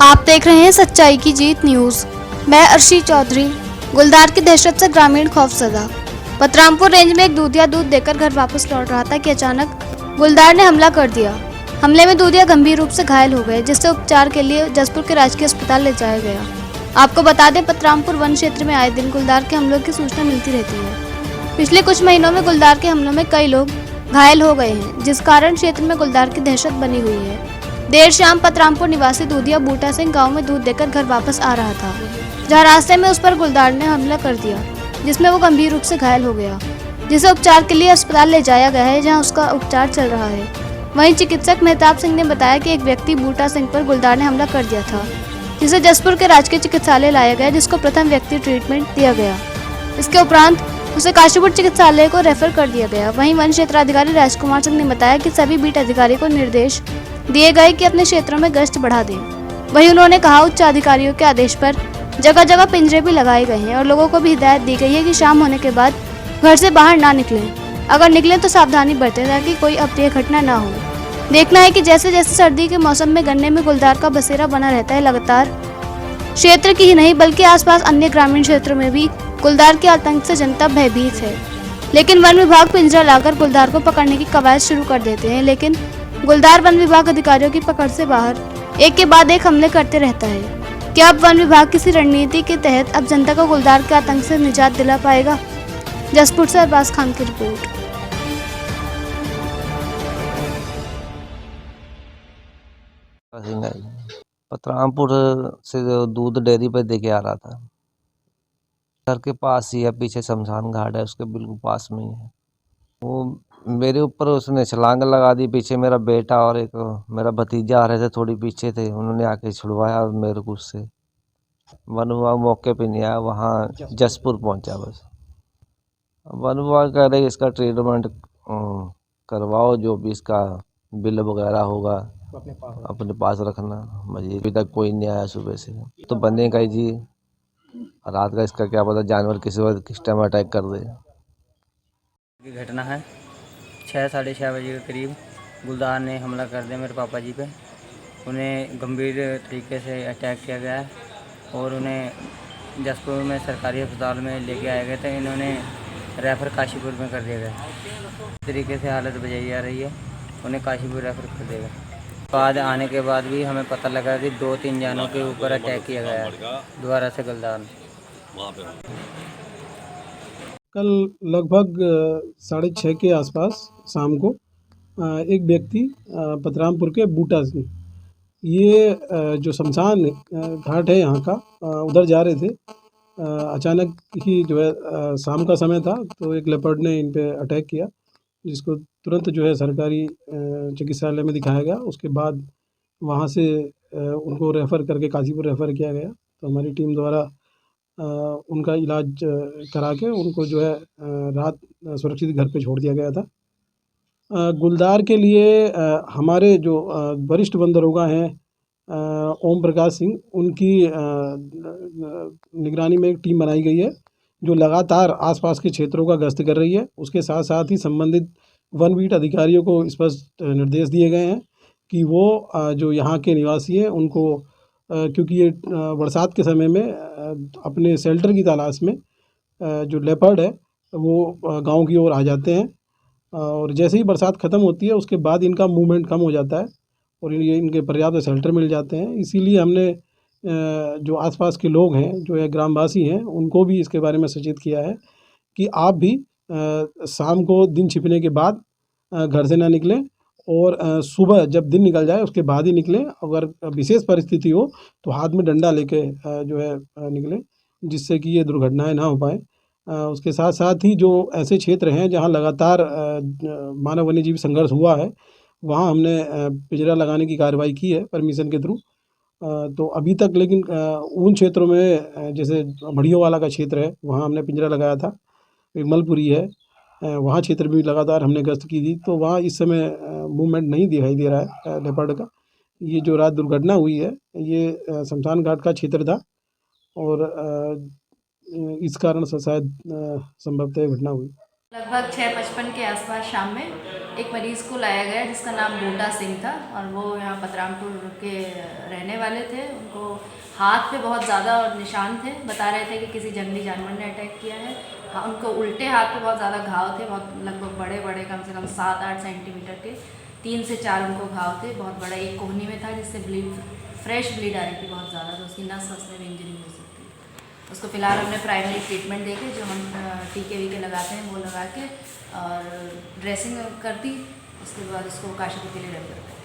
आप देख रहे हैं सच्चाई की जीत न्यूज। मैं अर्शी चौधरी। गुलदार की दहशत से ग्रामीण खौफजदा। बतरामपुर रेंज में एक दूधिया दूध देकर घर वापस लौट रहा था कि अचानक गुलदार ने हमला कर दिया। हमले में दूधिया गंभीर रूप से घायल हो गए, जिससे उपचार के लिए जसपुर के राजकीय अस्पताल ले जाया गया। आपको बता दें, बतरामपुर वन क्षेत्र में आए दिन गुलदार के हमलों की सूचना मिलती रहती है। पिछले कुछ महीनों में गुलदार के हमलों में कई लोग घायल हो गए हैं, जिस कारण क्षेत्र में गुलदार की दहशत बनी हुई है। देर शाम बतरामपुर निवासी दूधिया बूटा सिंह गांव में दूध देकर घर वापस आ रहा था, जहां रास्ते में उस पर गुलदार ने हमला कर दिया, जिसमें वो गंभीर रूप से घायल हो गया, जिसे उपचार के लिए अस्पताल ले जाया गया है, जहां उसका उपचार चल रहा है। वहीं चिकित्सक मेहताब सिंह ने बताया कि एक व्यक्ति बूटा सिंह पर गुलदार ने हमला कर दिया था, जिसे जसपुर के राजकीय चिकित्सालय लाया गया, जिसको प्रथम व्यक्ति ट्रीटमेंट दिया गया। इसके उपरांत उसे काशीपुर चिकित्सालय को रेफर कर दिया गया। वहीं वन क्षेत्राधिकारी राजकुमार सिंह ने बताया कि सभी बीट अधिकारी को निर्देश दिए गए कि अपने क्षेत्रों में गश्त बढ़ा दें। वहीं उन्होंने कहा, उच्च अधिकारियों के आदेश पर जगह जगह पिंजरे भी लगाए गए हैं और लोगों को भी हिदायत दी गई है कि शाम होने के बाद घर से बाहर ना निकलें। अगर निकलें तो सावधानी बरतें ताकि कोई अप्रिय घटना ना हो। देखना है कि जैसे जैसे सर्दी के मौसम में गन्ने में गुलदार का बसेरा बना रहता है, लगातार क्षेत्र की ही नहीं बल्कि आसपास अन्य ग्रामीण क्षेत्रों में भी गुलदार के आतंक से जनता भयभीत है। लेकिन वन विभाग पिंजरा लाकर गुलदार को पकड़ने की कवायद शुरू कर देते हैं, लेकिन गुलदार वन विभाग अधिकारियों की पकड़ से बाहर एक के बाद एक हमले करते रहता है। क्या अब वन विभाग किसी रणनीति के तहत अब जनता को गुलदार के आतंक से निजात दिला पाएगा? जसपुर से अरबाज खान की रिपोर्ट। बतरामपुर से दूध डेयरी पे देके आ रहा था। घर के पास ही है, पीछे शमशान घाट है, उसके बिल्कुल पास में ही है। वो मेरे ऊपर उसने छलांग लगा दी। पीछे मेरा बेटा और एक मेरा भतीजा आ रहे थे, थोड़ी पीछे थे, उन्होंने आके छुड़वाया मेरे को उससे। वन विभाग मौके पे नहीं आया, वहाँ जसपुर पहुँचा बस। वन विभाग कह रहे इसका ट्रीटमेंट करवाओ, जो भी इसका बिल वगैरह होगा अपने पास रखना। मुझे अभी तक कोई नहीं आया सुबह से, तो बनेगा ही जी। रात का इसका क्या पता, जानवर किसी वक्त किस टाइम अटैक कर दे। की घटना है 6 साढ़े 6 बजे के करीब गुलदार ने हमला कर दिया मेरे पापा जी पे। उन्हें गंभीर तरीके से अटैक किया गया है और उन्हें जसपुर में सरकारी अस्पताल में लेके आए गए थे। इन्होंने रेफ़र काशीपुर में कर दिया गया। इस तरीके से हालत बजाई जा रही है, उन्हें काशीपुर रेफ़र कर दिया गया। बाद आने के बाद भी हमें पता लगा कि 2-3 जानों के ऊपर अटैक किया गया है दोबारा से गुलदार ने। कल लगभग 6:30 के आसपास शाम को एक व्यक्ति बतरामपुर के बूटा सिंह, ये जो शमशान घाट है यहाँ का, उधर जा रहे थे। अचानक ही जो है शाम का समय था, तो एक लेपर्ड ने इन पे अटैक किया, जिसको तुरंत जो है सरकारी चिकित्सालय में दिखाया गया। उसके बाद वहाँ से उनको रेफ़र करके काशीपुर रेफ़र किया गया। तो हमारी टीम द्वारा उनका इलाज करा के उनको जो है रात सुरक्षित घर पे छोड़ दिया गया था। गुलदार के लिए हमारे जो वरिष्ठ वन दरोगा हैं ओम प्रकाश सिंह, उनकी निगरानी में एक टीम बनाई गई है, जो लगातार आसपास के क्षेत्रों का गश्त कर रही है। उसके साथ साथ ही संबंधित वन बीट अधिकारियों को स्पष्ट निर्देश दिए गए हैं कि वो जो यहाँ के निवासी हैं उनको, क्योंकि ये बरसात के समय में अपने शेल्टर की तलाश में जो लेपर्ड है वो गांव की ओर आ जाते हैं, और जैसे ही बरसात ख़त्म होती है उसके बाद इनका मूवमेंट कम हो जाता है और ये इनके पर्याप्त शेल्टर मिल जाते हैं। इसीलिए हमने जो आसपास के लोग हैं, जो है ग्रामवासी हैं, उनको भी इसके बारे में सचेत किया है कि आप भी शाम को दिन छिपने के बाद घर से ना निकलें और सुबह जब दिन निकल जाए उसके बाद ही निकलें। अगर विशेष परिस्थिति हो तो हाथ में डंडा लेके जो है निकलें, जिससे कि ये दुर्घटनाएं ना हो पाएँ। उसके साथ साथ ही जो ऐसे क्षेत्र हैं जहां लगातार मानव वन्यजीव संघर्ष हुआ है, वहां हमने पिंजरा लगाने की कार्रवाई की है परमिशन के थ्रू। तो अभी तक लेकिन उन क्षेत्रों में जैसे बढ़ियों वाला का क्षेत्र है, वहाँ हमने पिंजरा लगाया था। एक मलपुरी है, वहाँ क्षेत्र में भी लगातार हमने गश्त की थी, तो वहाँ इस समय मूवमेंट नहीं दिखाई दे रहा है लेपर्ड का। ये जो रात दुर्घटना हुई है, ये शमशान घाट का क्षेत्र था और इस कारण से शायद संभवतः घटना हुई। लगभग 6:55 के आसपास शाम में एक मरीज़ को लाया गया जिसका नाम बूटा सिंह था और वो यहाँ पतरामपुर के रहने वाले थे। उनको हाथ पे बहुत ज़्यादा निशान थे, बता रहे थे कि किसी जंगली जानवर ने अटैक किया है। हाँ, उनको उल्टे हाथ पे बहुत ज़्यादा घाव थे, बहुत लगभग बड़े बड़े, कम से कम 7-8 सेंटीमीटर के, 3 से 4 उनको घाव थे, बहुत बड़ा। एक कोहनी में था जिससे फ्रेश ब्लीड आ रही थी बहुत ज़्यादा, तो उसकी नस में भी इंजरी हो सकती है। उसको फिलहाल हमने प्राइमरी ट्रीटमेंट देके, जो हम टीके वीके लगाते हैं वो लगा के और ड्रेसिंग कर दी। उसके बाद उसको काशीपुर के लिए रेफर कर दिया।